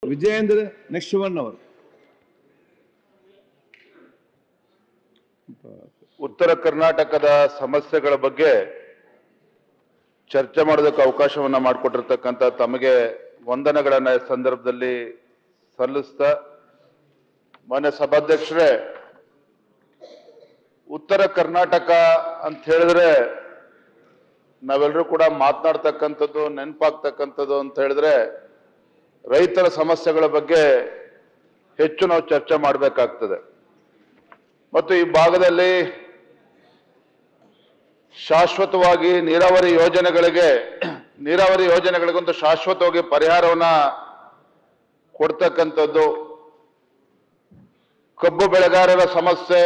Vijayendra next one hour. ಉತ್ತರ ಕರ್ನಾಟಕದ ಸಮಸ್ಯೆಗಳ ಬಗ್ಗೆ ಚರ್ಚೆ ಮಾಡೋದಕ್ಕೆ ಅವಕಾಶವನ್ನ ಮಾಡಿಕೊಟ್ಟಿರ್ತಕ್ಕಂಥ ತಮಗೆ ವಂದನೆಗಳನ್ನ ಈ ಸಂದರ್ಭದಲ್ಲಿ ಸಲ್ಲಿಸ್ತಾ, ಮಾನ್ಯ ಸಭಾಧ್ಯಕ್ಷರೇ, ಉತ್ತರ ಕರ್ನಾಟಕ ಅಂತ ಹೇಳಿದ್ರೆ ನಾವೆಲ್ಲರೂ ಕೂಡ ಮಾತನಾಡ್ತಕ್ಕಂಥದ್ದು, ನೆನಪಾಗ್ತಕ್ಕಂಥದ್ದು ಅಂತ ಹೇಳಿದ್ರೆ ರೈತರ ಸಮಸ್ಯೆಗಳ ಬಗ್ಗೆ ಹೆಚ್ಚು ನಾವು ಚರ್ಚೆ ಮಾಡಬೇಕಾಗ್ತದೆ. ಮತ್ತು ಈ ಭಾಗದಲ್ಲಿ ಶಾಶ್ವತವಾಗಿ ನೀರಾವರಿ ಯೋಜನೆಗಳಿಗೊಂದು ಶಾಶ್ವತವಾಗಿ ಪರಿಹಾರವನ್ನ ಕೊಡ್ತಕ್ಕಂಥದ್ದು, ಕಬ್ಬು ಬೆಳೆಗಾರರ ಸಮಸ್ಯೆ,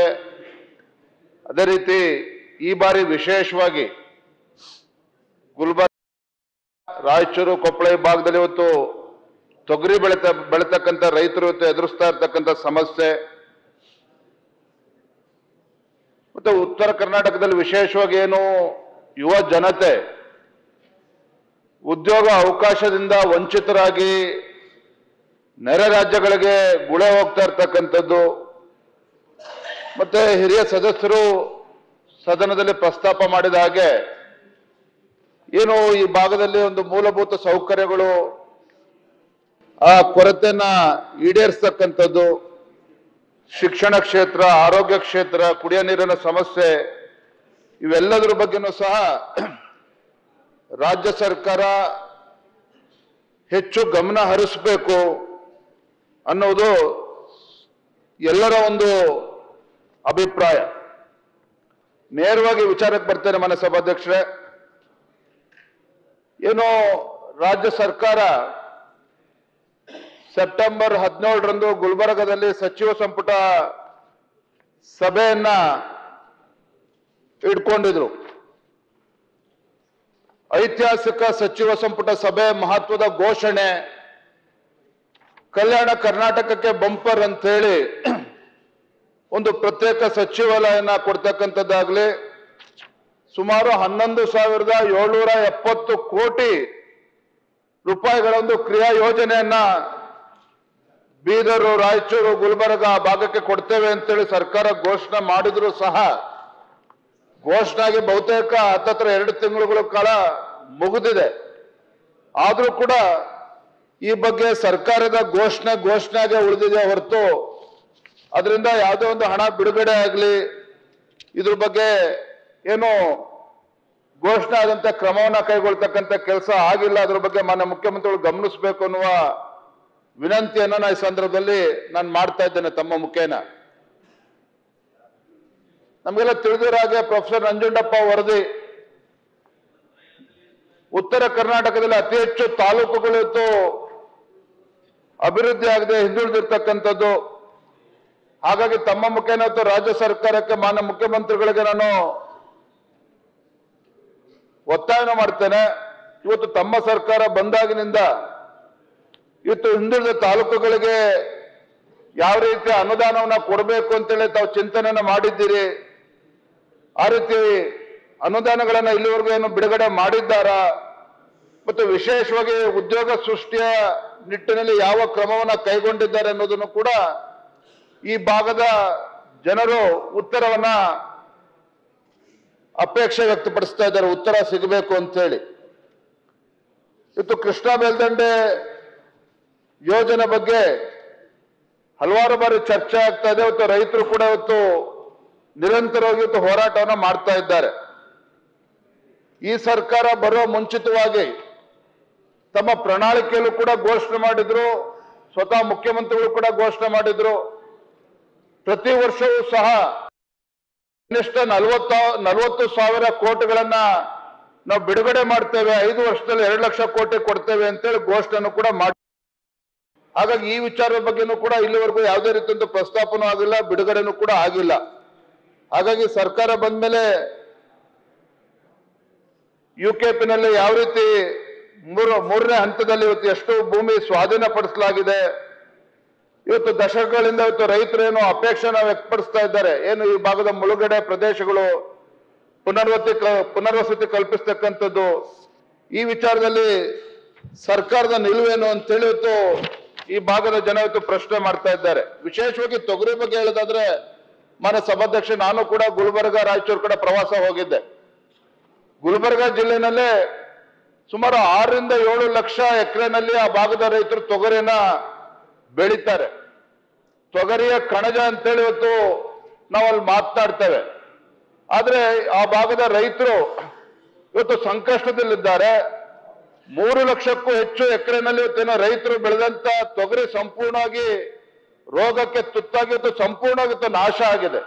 ಅದೇ ರೀತಿ ಈ ಬಾರಿ ವಿಶೇಷವಾಗಿ ಗುಲ್ಬರ್ಗ, ರಾಯಚೂರು, ಕೊಪ್ಪಳ ಈ ಭಾಗದಲ್ಲಿ ಇವತ್ತು ತೊಗರಿ ಬೆಳತಕ್ಕಂಥ ರೈತರು ಇವತ್ತು ಎದುರಿಸ್ತಾ ಇರ್ತಕ್ಕಂಥ ಸಮಸ್ಯೆ, ಮತ್ತೆ ಉತ್ತರ ಕರ್ನಾಟಕದಲ್ಲಿ ವಿಶೇಷವಾಗಿ ಏನು ಯುವ ಜನತೆ ಉದ್ಯೋಗ ಅವಕಾಶದಿಂದ ವಂಚಿತರಾಗಿ ನೆರೆ ರಾಜ್ಯಗಳಿಗೆ ಗುಳೆ ಹೋಗ್ತಾ ಇರ್ತಕ್ಕಂಥದ್ದು, ಮತ್ತೆ ಹಿರಿಯ ಸದಸ್ಯರು ಸದನದಲ್ಲಿ ಪ್ರಸ್ತಾಪ ಮಾಡಿದ ಹಾಗೆ ಏನು ಈ ಭಾಗದಲ್ಲಿ ಒಂದು ಮೂಲಭೂತ ಸೌಕರ್ಯಗಳು ಆ ಕೊರತೆಯನ್ನ ಈಡೇರಿಸ್ತಕ್ಕಂಥದ್ದು, ಶಿಕ್ಷಣ ಕ್ಷೇತ್ರ, ಆರೋಗ್ಯ ಕ್ಷೇತ್ರ, ಕುಡಿಯ ನೀರಿನ ಸಮಸ್ಯೆ, ಇವೆಲ್ಲದರ ಬಗ್ಗೆನೂ ಸಹ ರಾಜ್ಯ ಸರ್ಕಾರ ಹೆಚ್ಚು ಗಮನ ಹರಿಸಬೇಕು ಅನ್ನೋದು ಎಲ್ಲರ ಒಂದು ಅಭಿಪ್ರಾಯ. ನೇರವಾಗಿ ವಿಚಾರಕ್ಕೆ ಬರ್ತೇನೆ ಮಾನ್ಯ ಸಭಾಧ್ಯಕ್ಷರೇ. ಏನು ರಾಜ್ಯ ಸರ್ಕಾರ ಸೆಪ್ಟೆಂಬರ್ 17ರಂದು ಗುಲ್ಬರ್ಗದಲ್ಲಿ ಸಚಿವ ಸಂಪುಟ ಸಭೆಯನ್ನ ಇಟ್ಕೊಂಡಿದ್ರು. ಐತಿಹಾಸಿಕ ಸಚಿವ ಸಂಪುಟ ಸಭೆ, ಮಹತ್ವದ ಘೋಷಣೆ, ಕಲ್ಯಾಣ ಕರ್ನಾಟಕಕ್ಕೆ ಬಂಪರ್ ಅಂತ ಹೇಳಿ ಒಂದು ಪ್ರತ್ಯೇಕ ಸಚಿವಾಲಯನ ಕೊಡ್ತಕ್ಕಂಥದ್ದಾಗ್ಲಿ, ಸುಮಾರು 11,770 ಕೋಟಿ ರೂಪಾಯಿಗಳ ಒಂದು ಕ್ರಿಯಾ ಯೋಜನೆಯನ್ನ ಬೀದರು, ರಾಯಚೂರು, ಗುಲ್ಬರ್ಗ ಭಾಗಕ್ಕೆ ಕೊಡ್ತೇವೆ ಅಂತೇಳಿ ಸರ್ಕಾರ ಘೋಷಣೆ ಮಾಡಿದ್ರು ಸಹ ಘೋಷಣೆಗೆ ಬಹುತೇಕ 2 ತಿಂಗಳುಗಳ ಕಾಲ ಮುಗಿದಿದೆ. ಆದ್ರೂ ಕೂಡ ಈ ಬಗ್ಗೆ ಸರ್ಕಾರದ ಘೋಷಣೆಗೆ ಉಳಿದಿದೆ ಹೊರತು ಅದರಿಂದ ಯಾವುದೇ ಒಂದು ಹಣ ಬಿಡುಗಡೆ ಆಗಲಿ, ಇದ್ರ ಬಗ್ಗೆ ಏನು ಘೋಷಣೆ ಆದಂತ ಕ್ರಮವನ್ನ ಕೈಗೊಳ್ತಕ್ಕಂಥ ಕೆಲಸ ಆಗಿಲ್ಲ. ಅದ್ರ ಬಗ್ಗೆ ಮಾನ್ಯ ಮುಖ್ಯಮಂತ್ರಿಗಳು ಗಮನಿಸಬೇಕು ಅನ್ನುವ ವಿನಂತಿಯನ್ನ ನಾನು ಈ ಸಂದರ್ಭದಲ್ಲಿ ನಾನು ಮಾಡ್ತಾ ಇದ್ದೇನೆ ತಮ್ಮ ಮುಖೇನ. ನಮಗೆಲ್ಲ ತಿಳಿದಿರೋ ಹಾಗೆ ಪ್ರೊಫೆಸರ್ ನಂಜುಂಡಪ್ಪ ವರದಿ, ಉತ್ತರ ಕರ್ನಾಟಕದಲ್ಲಿ ಅತಿ ಹೆಚ್ಚು ತಾಲೂಕುಗಳು ಇವತ್ತು ಅಭಿವೃದ್ಧಿ ಆಗದೆ ಹಿಂದುಳಿದಿರ್ತಕ್ಕಂಥದ್ದು. ಹಾಗಾಗಿ ತಮ್ಮ ಮುಖೇನ ಇವತ್ತು ರಾಜ್ಯ ಸರ್ಕಾರಕ್ಕೆ, ಮಾನ್ಯ ಮುಖ್ಯಮಂತ್ರಿಗಳಿಗೆ ನಾನು ಒತ್ತಾಯನ ಮಾಡ್ತೇನೆ. ಇವತ್ತು ತಮ್ಮ ಸರ್ಕಾರ ಬಂದಾಗಿನಿಂದ ಇವತ್ತು ಹಿಂದುಳಿದ ತಾಲೂಕುಗಳಿಗೆ ಯಾವ ರೀತಿ ಅನುದಾನವನ್ನ ಕೊಡಬೇಕು ಅಂತೇಳಿ ತಾವು ಚಿಂತನೆಯನ್ನ ಮಾಡಿದ್ದೀರಿ. ಆ ರೀತಿ ಅನುದಾನಗಳನ್ನ ಇಲ್ಲಿವರೆಗೂ ಏನು ಬಿಡುಗಡೆ ಮಾಡಿದ್ದಾರಾ, ಮತ್ತು ವಿಶೇಷವಾಗಿ ಉದ್ಯೋಗ ಸೃಷ್ಟಿಯ ನಿಟ್ಟಿನಲ್ಲಿ ಯಾವ ಕ್ರಮವನ್ನ ಕೈಗೊಂಡಿದ್ದಾರೆ ಅನ್ನೋದನ್ನು ಕೂಡ ಈ ಭಾಗದ ಜನರು ಉತ್ತರವನ್ನ ಅಪೇಕ್ಷೆ ವ್ಯಕ್ತಪಡಿಸ್ತಾ ಇದ್ದಾರೆ, ಉತ್ತರ ಸಿಗಬೇಕು ಅಂತ ಹೇಳಿ. ಇವತ್ತು ಕೃಷ್ಣಾ ಮೇಲ್ದಂಡೆ ಯೋಜನೆ ಬಗ್ಗೆ ಹಲವಾರು ಬಾರಿ ಚರ್ಚೆ ಆಗ್ತಾ ಇದೆ. ಇವತ್ತು ರೈತರು ಕೂಡ ಇವತ್ತು ನಿರಂತರವಾಗಿ ಇವತ್ತು ಹೋರಾಟವನ್ನ ಮಾಡ್ತಾ ಇದ್ದಾರೆ. ಈ ಸರ್ಕಾರ ಬರೋ ಮುಂಚಿತವಾಗಿ ತಮ್ಮ ಪ್ರಣಾಳಿಕೆಯಲ್ಲೂ ಕೂಡ ಘೋಷಣೆ ಮಾಡಿದ್ರು, ಸ್ವತಃ ಮುಖ್ಯಮಂತ್ರಿಗಳು ಕೂಡ ಘೋಷಣೆ ಮಾಡಿದ್ರು, ಪ್ರತಿ ವರ್ಷವೂ ಸಹ ಕನಿಷ್ಠ 40,000 ಕೋಟಿಗಳನ್ನ ನಾವು ಬಿಡುಗಡೆ ಮಾಡ್ತೇವೆ, 5 ವರ್ಷದಲ್ಲಿ 2 ಲಕ್ಷ ಕೋಟಿ ಕೊಡ್ತೇವೆ ಅಂತೇಳಿ ಘೋಷಣೆಯನ್ನು ಕೂಡ ಮಾಡಿ. ಹಾಗಾಗಿ ಈ ವಿಚಾರದ ಬಗ್ಗೆನೂ ಕೂಡ ಇಲ್ಲಿವರೆಗೂ ಯಾವುದೇ ರೀತಿಯ ಪ್ರಸ್ತಾಪನೂ ಆಗಿಲ್ಲ, ಬಿಡುಗಡೆನೂ ಕೂಡ ಆಗಿಲ್ಲ. ಹಾಗಾಗಿ ಸರ್ಕಾರ ಬಂದ ಮೇಲೆ ಯುಕೆಪಿನಲ್ಲಿ ಯಾವ ರೀತಿ ಮೂರನೇ ಹಂತದಲ್ಲಿ ಇವತ್ತು ಎಷ್ಟು ಭೂಮಿ ಸ್ವಾಧೀನಪಡಿಸಲಾಗಿದೆ, ಇವತ್ತು ದಶಕಗಳಿಂದ ಇವತ್ತು ರೈತರೇನು ಅಪೇಕ್ಷೆನ ವ್ಯಕ್ತಪಡಿಸ್ತಾ ಇದ್ದಾರೆ, ಏನು ಈ ಭಾಗದ ಮುಳುಗಡೆ ಪ್ರದೇಶಗಳು ಪುನರ್ವಸತಿ ಕಲ್ಪಿಸ್ತಕ್ಕಂಥದ್ದು, ಈ ವಿಚಾರದಲ್ಲಿ ಸರ್ಕಾರದ ನಿಲುವೇನು ಅಂತೇಳಿ ಇವತ್ತು ಈ ಭಾಗದ ಜನ ಇವತ್ತು ಪ್ರಶ್ನೆ ಮಾಡ್ತಾ ಇದ್ದಾರೆ. ವಿಶೇಷವಾಗಿ ತೊಗರಿ ಬಗ್ಗೆ ಹೇಳೋದಾದ್ರೆ, ಮಾನ್ಯ ಸಭಾಧ್ಯಕ್ಷ, ನಾನು ಕೂಡ ಗುಲ್ಬರ್ಗ, ರಾಯಚೂರು ಕಡೆ ಪ್ರವಾಸ ಹೋಗಿದ್ದೆ. ಗುಲ್ಬರ್ಗ ಜಿಲ್ಲೆನಲ್ಲೇ ಸುಮಾರು 6 ರಿಂದ 7 ಲಕ್ಷ ಎಕರೆನಲ್ಲಿ ಆ ಭಾಗದ ರೈತರು ತೊಗರಿನ ಬೆಳೀತಾರೆ. ತೊಗರಿಯ ಕಣಜ ಅಂತೇಳಿ ಇವತ್ತು ನಾವಲ್ಲಿ ಮಾತನಾಡ್ತೇವೆ. ಆದ್ರೆ ಆ ಭಾಗದ ರೈತರು ಇವತ್ತು ಸಂಕಷ್ಟದಲ್ಲಿದ್ದಾರೆ. 3 ಲಕ್ಷಕ್ಕೂ ಹೆಚ್ಚು ಎಕರೆನಲ್ಲಿ ಇವತ್ತೇನೋ ರೈತರು ಬೆಳೆದಂತ ತೊಗರಿ ಸಂಪೂರ್ಣವಾಗಿ ರೋಗಕ್ಕೆ ತುತ್ತಾಗಿ ಇವತ್ತು ಸಂಪೂರ್ಣವಾಗಿ ನಾಶ ಆಗಿದೆ.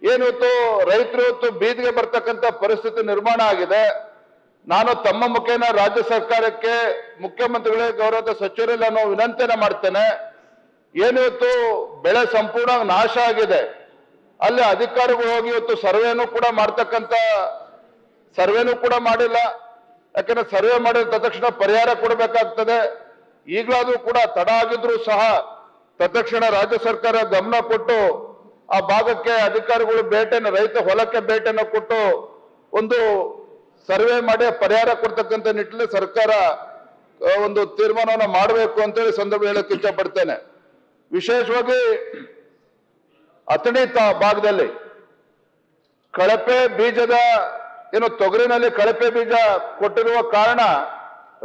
ಏನಿವತ್ತು ರೈತರು ಇವತ್ತು ಬೀದಿಗೆ ಬರ್ತಕ್ಕಂಥ ಪರಿಸ್ಥಿತಿ ನಿರ್ಮಾಣ ಆಗಿದೆ. ನಾನು ತಮ್ಮ ಮುಖೇನ ರಾಜ್ಯ ಸರ್ಕಾರಕ್ಕೆ, ಮುಖ್ಯಮಂತ್ರಿಗಳೇ, ಗೌರವದ ಸಚಿವರೆಲ್ಲ ನಾನು ವಿನಂತಿಯನ್ನ ಮಾಡ್ತೇನೆ. ಏನಿವತ್ತು ಬೆಳೆ ಸಂಪೂರ್ಣ ನಾಶ ಆಗಿದೆ, ಅಲ್ಲಿ ಅಧಿಕಾರಿಗಳು ಹೋಗಿ ಇವತ್ತು ಸರ್ವೇನೂ ಕೂಡ ಮಾಡಿಲ್ಲ. ಯಾಕಂದ್ರೆ ಸರ್ವೆ ಮಾಡಿದ ತಕ್ಷಣ ಪರಿಹಾರ ಕೊಡಬೇಕಾಗ್ತದೆ. ಈಗಲಾದ್ರೂ ಕೂಡ ತಡ ಆಗಿದ್ರು ಸಹ ತತ್ಕ್ಷಣ ರಾಜ್ಯ ಸರ್ಕಾರ ಗಮನ ಕೊಟ್ಟು ಆ ಭಾಗಕ್ಕೆ ಅಧಿಕಾರಿಗಳು ಭೇಟಿಯನ್ನು, ರೈತ ಹೊಲಕ್ಕೆ ಭೇಟಿಯನ್ನು ಕೊಟ್ಟು ಒಂದು ಸರ್ವೆ ಮಾಡಿ ಪರಿಹಾರ ಕೊಡ್ತಕ್ಕಂಥ ನಿಟ್ಟಿನಲ್ಲಿ ಸರ್ಕಾರ ಒಂದು ತೀರ್ಮಾನವನ್ನು ಮಾಡಬೇಕು ಅಂತೇಳಿ ಸಂದರ್ಭ ಹೇಳಕ್ಕೆ ಇಚ್ಛಪಡ್ತೇನೆ. ವಿಶೇಷವಾಗಿ ಅಥಣಿ ಭಾಗದಲ್ಲಿ ಕಳಪೆ ಬೀಜದ ತೊಗರಿನಲ್ಲಿ ಕಳಪೆ ಬೀಜ ಕೊಟ್ಟಿರುವ ಕಾರಣ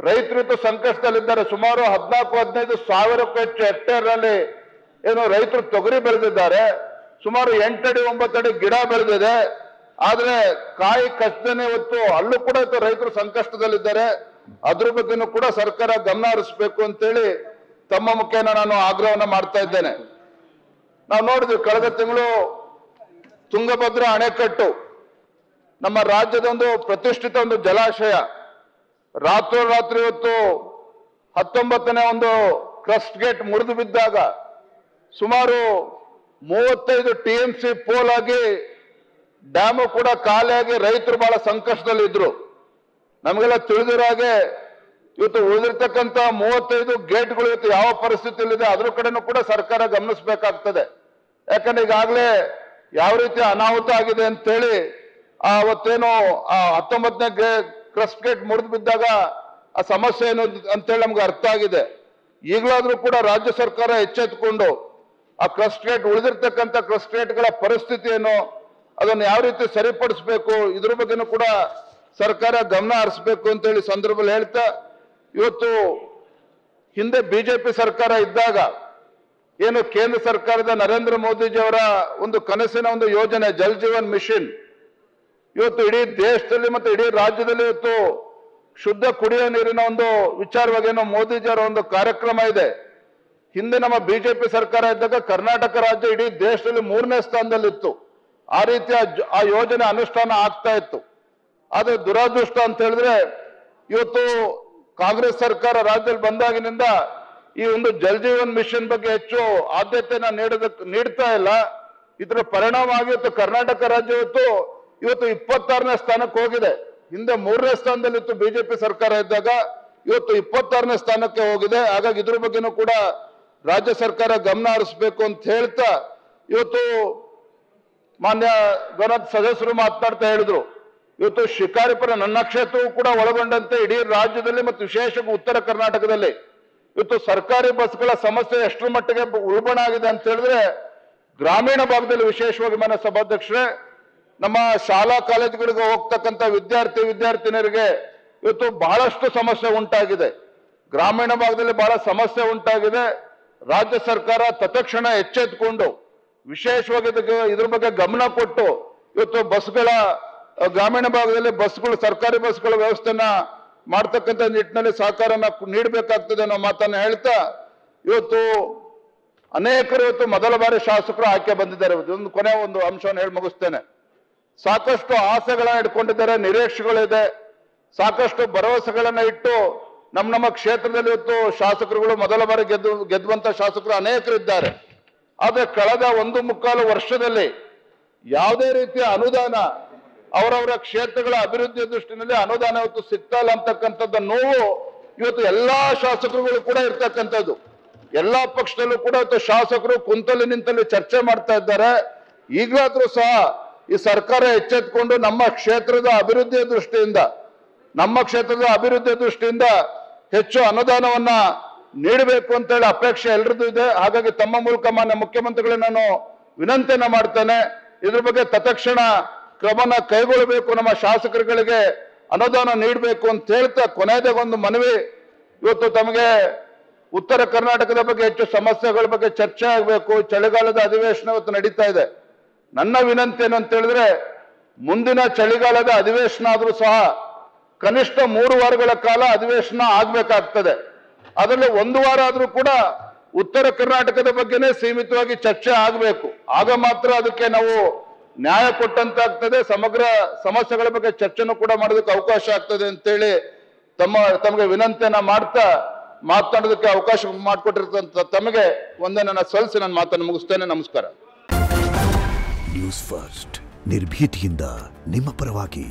ರೈತರು ಸಂಕಷ್ಟದಲ್ಲಿದ್ದಾರೆ. ಸುಮಾರು 14-15 ಸಾವಿರಕ್ಕೂ ಹೆಚ್ಚು ಹೆಕ್ಟೇರ್ನಲ್ಲಿ ರೈತರು ತೊಗರಿ ಬೆಳೆದಿದ್ದಾರೆ. ಸುಮಾರು 8 ಅಡಿ 9 ಅಡಿ ಗಿಡ ಬೆಳೆದಿದೆ. ಆದ್ರೆ ಕಾಯಿ ಕಷ್ಟನೇ ಇವತ್ತು ಅಲ್ಲೂ ಕೂಡ ರೈತರು ಸಂಕಷ್ಟದಲ್ಲಿದ್ದಾರೆ. ಅದ್ರ ಬಗ್ಗೆನೂ ಕೂಡ ಸರ್ಕಾರ ಗಮನ ಹರಿಸಬೇಕು ಅಂತೇಳಿ ತಮ್ಮ ಮುಖೇನ ನಾನು ಆಗ್ರಹವನ್ನ ಮಾಡ್ತಾ ಇದ್ದೇನೆ. ನಾವು ನೋಡಿದ್ವಿ, ಕಳೆದ ತಿಂಗಳು ತುಂಗಭದ್ರಾ ಅಣೆಕಟ್ಟು ನಮ್ಮ ರಾಜ್ಯದ ಒಂದು ಪ್ರತಿಷ್ಠಿತ ಒಂದು ಜಲಾಶಯ ರಾತ್ರೋರಾತ್ರಿ ಇವತ್ತು 19ನೇ ಒಂದು ಕ್ರಸ್ಟ್ ಗೇಟ್ ಮುರಿದು ಬಿದ್ದಾಗ ಸುಮಾರು 35 TMC ಪೋಲ್ ಆಗಿ ಡ್ಯಾಮು ಕೂಡ ಖಾಲಿಯಾಗಿ ರೈತರು ಬಹಳ ಸಂಕಷ್ಟದಲ್ಲಿದ್ರು. ನಮಗೆಲ್ಲ ತಿಳಿದಿರೋ ಹಾಗೆ ಇವತ್ತು ಉಳಿದಿರ್ತಕ್ಕಂಥ 35 ಗೇಟ್ಗಳು ಇವತ್ತು ಯಾವ ಪರಿಸ್ಥಿತಿಯಲ್ಲಿದೆ ಅದ್ರ ಕಡೆನೂ ಕೂಡ ಸರ್ಕಾರ ಗಮನಿಸಬೇಕಾಗ್ತದೆ. ಯಾಕಂದ್ರೆ ಈಗಾಗಲೇ ಯಾವ ರೀತಿ ಅನಾಹುತ ಆಗಿದೆ ಅಂತೇಳಿ ಅವತ್ತೇನು 19ನೇ ಕ್ರಸ್ಟ್ ಗೇಟ್ ಮುರಿದು ಬಿದ್ದಾಗ ಆ ಸಮಸ್ಯೆ ಏನು ಅಂತೇಳಿ ನಮ್ಗೆ ಅರ್ಥ ಆಗಿದೆ. ಈಗಲಾದ್ರೂ ಕೂಡ ರಾಜ್ಯ ಸರ್ಕಾರ ಎಚ್ಚೆತ್ತುಕೊಂಡು ಆ ಕ್ರಸ್ಟ್ ಗೇಟ್, ಉಳಿದಿರ್ತಕ್ಕಂಥ ಕ್ರಸ್ಟ್ ಗೇಟ್ಗಳ ಪರಿಸ್ಥಿತಿ ಏನು, ಅದನ್ನು ಯಾವ ರೀತಿ ಸರಿಪಡಿಸಬೇಕು, ಇದ್ರ ಬಗ್ಗೆನೂ ಕೂಡ ಸರ್ಕಾರ ಗಮನ ಹರಿಸಬೇಕು ಅಂತೇಳಿ ಸಂದರ್ಭದಲ್ಲಿ ಹೇಳ್ತಾ, ಇವತ್ತು ಹಿಂದೆ ಬಿಜೆಪಿ ಸರ್ಕಾರ ಇದ್ದಾಗ ಏನು ಕೇಂದ್ರ ಸರ್ಕಾರದ ನರೇಂದ್ರ ಮೋದಿಜಿಯವರ ಒಂದು ಕನಸಿನ ಒಂದು ಯೋಜನೆ ಜಲ್ ಜೀವನ್ ಮಿಷನ್, ಇವತ್ತು ಇಡೀ ದೇಶದಲ್ಲಿ ಮತ್ತು ಇಡೀ ರಾಜ್ಯದಲ್ಲಿ ಇವತ್ತು ಶುದ್ಧ ಕುಡಿಯುವ ನೀರಿನ ಒಂದು ವಿಚಾರವಾಗಿ ಏನೋ ಮೋದಿಜಿಯವರ ಒಂದು ಕಾರ್ಯಕ್ರಮ ಇದೆ. ಹಿಂದೆ ನಮ್ಮ ಬಿಜೆಪಿ ಸರ್ಕಾರ ಇದ್ದಾಗ ಕರ್ನಾಟಕ ರಾಜ್ಯ ಇಡೀ ದೇಶದಲ್ಲಿ 3ನೇ ಸ್ಥಾನದಲ್ಲಿತ್ತು. ಆ ರೀತಿಯ ಆ ಯೋಜನೆ ಅನುಷ್ಠಾನ ಆಗ್ತಾ ಇತ್ತು. ಆದ್ರೆ ದುರಾದೃಷ್ಟ ಅಂತ ಹೇಳಿದ್ರೆ ಇವತ್ತು ಕಾಂಗ್ರೆಸ್ ಸರ್ಕಾರ ರಾಜ್ಯದಲ್ಲಿ ಬಂದಾಗಿನಿಂದ ಈ ಒಂದು ಜಲ್ ಜೀವನ್ ಮಿಷನ್ ಬಗ್ಗೆ ಹೆಚ್ಚು ಆದ್ಯತೆಯನ್ನ ನೀಡ್ತಾ ಇಲ್ಲ. ಇದರ ಪರಿಣಾಮವಾಗಿ ಇವತ್ತು ಕರ್ನಾಟಕ ರಾಜ್ಯ ಇವತ್ತು 26ನೇ ಸ್ಥಾನಕ್ಕೆ ಹೋಗಿದೆ. ಹಿಂದೆ 3ನೇ ಸ್ಥಾನದಲ್ಲಿತ್ತು ಬಿಜೆಪಿ ಸರ್ಕಾರ ಇದ್ದಾಗ, ಇವತ್ತು 26ನೇ ಸ್ಥಾನಕ್ಕೆ ಹೋಗಿದೆ. ಹಾಗಾಗಿ ಇದ್ರ ಬಗ್ಗೆನೂ ಕೂಡ ರಾಜ್ಯ ಸರ್ಕಾರ ಗಮನ ಹರಿಸಬೇಕು ಅಂತ ಹೇಳ್ತಾ, ಇವತ್ತು ಮಾನ್ಯ ಗಣದ ಸದಸ್ಯರು ಮಾತನಾಡ್ತಾ ಹೇಳಿದ್ರು, ಇವತ್ತು ಶಿಕಾರಿಪುರ ನನ್ನ ಕ್ಷೇತ್ರವೂ ಕೂಡ ಒಳಗೊಂಡಂತೆ ಇಡೀ ರಾಜ್ಯದಲ್ಲಿ ಮತ್ತು ವಿಶೇಷವಾಗಿ ಉತ್ತರ ಕರ್ನಾಟಕದಲ್ಲಿ ಇವತ್ತು ಸರ್ಕಾರಿ ಬಸ್ಗಳ ಸಮಸ್ಯೆ ಎಷ್ಟರ ಮಟ್ಟಿಗೆ ಉಲ್ಬಣ ಆಗಿದೆ ಅಂತ ಹೇಳಿದ್ರೆ, ಗ್ರಾಮೀಣ ಭಾಗದಲ್ಲಿ ವಿಶೇಷವಾಗಿ ಮಾನ್ಯ ಸಭಾಧ್ಯಕ್ಷರೇ, ನಮ್ಮ ಶಾಲಾ ಕಾಲೇಜುಗಳಿಗೆ ಹೋಗ್ತಕ್ಕಂಥ ವಿದ್ಯಾರ್ಥಿನಿಯರಿಗೆ ಇವತ್ತು ಬಹಳಷ್ಟು ಸಮಸ್ಯೆ ಉಂಟಾಗಿದೆ. ಗ್ರಾಮೀಣ ಭಾಗದಲ್ಲಿ ಬಹಳ ಸಮಸ್ಯೆ ಉಂಟಾಗಿದೆ. ರಾಜ್ಯ ಸರ್ಕಾರ ತತ್ಕ್ಷಣ ಎಚ್ಚೆತ್ತುಕೊಂಡು ವಿಶೇಷವಾಗಿ ಇದ್ರ ಬಗ್ಗೆ ಗಮನ ಕೊಟ್ಟು ಇವತ್ತು ಬಸ್ಗಳ, ಗ್ರಾಮೀಣ ಭಾಗದಲ್ಲಿ ಬಸ್ಗಳು, ಸರ್ಕಾರಿ ಬಸ್ಗಳ ವ್ಯವಸ್ಥೆನ ಮಾಡ್ತಕ್ಕಂಥ ನಿಟ್ಟಿನಲ್ಲಿ ಸಹಕಾರನ ನೀಡಬೇಕಾಗ್ತದೆ ಅನ್ನೋ ಮಾತನ್ನ ಹೇಳ್ತಾ, ಇವತ್ತು ಅನೇಕರು ಇವತ್ತು ಮೊದಲ ಬಾರಿ ಶಾಸಕರು ಆಯ್ಕೆ ಬಂದಿದ್ದಾರೆ. ಒಂದು ಕೊನೆ ಒಂದು ಅಂಶವನ್ನು ಹೇಳಿ ಮುಗಿಸ್ತೇನೆ. ಸಾಕಷ್ಟು ಆಸೆಗಳನ್ನ ಇಟ್ಕೊಂಡಿದ್ದಾರೆ, ನಿರೀಕ್ಷೆಗಳಿದೆ, ಸಾಕಷ್ಟು ಭರವಸೆಗಳನ್ನ ಇಟ್ಟು ನಮ್ಮ ಕ್ಷೇತ್ರದಲ್ಲಿ ಇವತ್ತು ಶಾಸಕರುಗಳು ಮೊದಲ ಬಾರಿ ಗೆದ್ದುವಂತ ಶಾಸಕರು ಅನೇಕರಿದ್ದಾರೆ. ಆದ್ರೆ ಕಳೆದ 1.25 ವರ್ಷದಲ್ಲಿ ಯಾವುದೇ ರೀತಿಯ ಅನುದಾನ ಅವರವರ ಕ್ಷೇತ್ರಗಳ ಅಭಿವೃದ್ಧಿಯ ದೃಷ್ಟಿನಲ್ಲಿ ಅನುದಾನ ಇವತ್ತು ಸಿಗ್ತಾ ಇಲ್ಲ ಅಂತಕ್ಕಂಥದ್ದು ನೋವು ಇವತ್ತು ಎಲ್ಲಾ ಶಾಸಕರುಗಳು ಕೂಡ ಇರ್ತಕ್ಕಂಥದ್ದು. ಎಲ್ಲಾ ಪಕ್ಷದಲ್ಲೂ ಕೂಡ ಇವತ್ತು ಶಾಸಕರು ಕುಂತಲ್ಲಿ ನಿಂತಲ್ಲಿ ಚರ್ಚೆ ಮಾಡ್ತಾ ಇದ್ದಾರೆ. ಈಗಲಾದ್ರೂ ಸಹ ಈ ಸರ್ಕಾರ ಎಚ್ಚೆತ್ತುಕೊಂಡು ನಮ್ಮ ಕ್ಷೇತ್ರದ ಅಭಿವೃದ್ಧಿಯ ದೃಷ್ಟಿಯಿಂದ ಹೆಚ್ಚು ಅನುದಾನವನ್ನ ನೀಡಬೇಕು ಅಂತೇಳಿ ಅಪೇಕ್ಷೆ ಎಲ್ರದ್ದು ಇದೆ. ಹಾಗಾಗಿ ತಮ್ಮ ಮೂಲಕ ಮಾನ್ಯ ಮುಖ್ಯಮಂತ್ರಿಗಳನ್ನ ನಾನು ವಿನಂತಿಯನ್ನ ಮಾಡ್ತೇನೆ. ಇದ್ರ ಬಗ್ಗೆ ತತ್ಕ್ಷಣ ಕ್ರಮನ ಕೈಗೊಳ್ಳಬೇಕು, ನಮ್ಮ ಶಾಸಕರುಗಳಿಗೆ ಅನುದಾನ ನೀಡಬೇಕು ಅಂತ ಹೇಳ್ತಾ ಕೊನೆಯದಾಗೊಂದು ಮನವಿ. ಇವತ್ತು ತಮಗೆ ಉತ್ತರ ಕರ್ನಾಟಕದ ಬಗ್ಗೆ ಹೆಚ್ಚು ಸಮಸ್ಯೆಗಳ ಬಗ್ಗೆ ಚರ್ಚೆ ಆಗಬೇಕು. ಚಳಿಗಾಲದ ಅಧಿವೇಶನ ಇವತ್ತು ನಡೀತಾ ಇದೆ. ನನ್ನ ವಿನಂತಿ ಏನು ಅಂತ ಹೇಳಿದ್ರೆ, ಮುಂದಿನ ಚಳಿಗಾಲದ ಅಧಿವೇಶನ ಆದ್ರೂ ಸಹ ಕನಿಷ್ಠ 3 ವಾರಗಳ ಕಾಲ ಅಧಿವೇಶನ ಆಗ್ಬೇಕಾಗ್ತದೆ. ಅದರಲ್ಲಿ 1 ವಾರ ಆದ್ರೂ ಕೂಡ ಉತ್ತರ ಕರ್ನಾಟಕದ ಬಗ್ಗೆನೇ ಸೀಮಿತವಾಗಿ ಚರ್ಚೆ ಆಗಬೇಕು. ಆಗ ಮಾತ್ರ ಅದಕ್ಕೆ ನಾವು ನ್ಯಾಯ ಕೊಟ್ಟಂತಾಗ್ತದೆ, ಸಮಗ್ರ ಸಮಸ್ಯೆಗಳ ಬಗ್ಗೆ ಚರ್ಚೆನೂ ಕೂಡ ಮಾಡೋದಕ್ಕೆ ಅವಕಾಶ ಆಗ್ತದೆ ಅಂತೇಳಿ ತಮಗೆ ವಿನಂತಿಯನ್ನ ಮಾಡ್ತಾ ಮಾತನಾಡೋದಕ್ಕೆ ಅವಕಾಶ ಮಾಡಿಕೊಟ್ಟಿರ್ತಂತ ತಮಗೆ ವಂದನೆಯನ್ನ ಸಲ್ಲಿಸಿ ನನ್ನ ಮಾತನ್ನು ಮುಗಿಸ್ತೇನೆ. ನಮಸ್ಕಾರ. ನ್ಯೂಸ್ ಫಸ್ಟ್ ನಿರ್ಭೀತಿಯಿಂದ ನಿಮ್ಮ ಪರವಾಗಿ.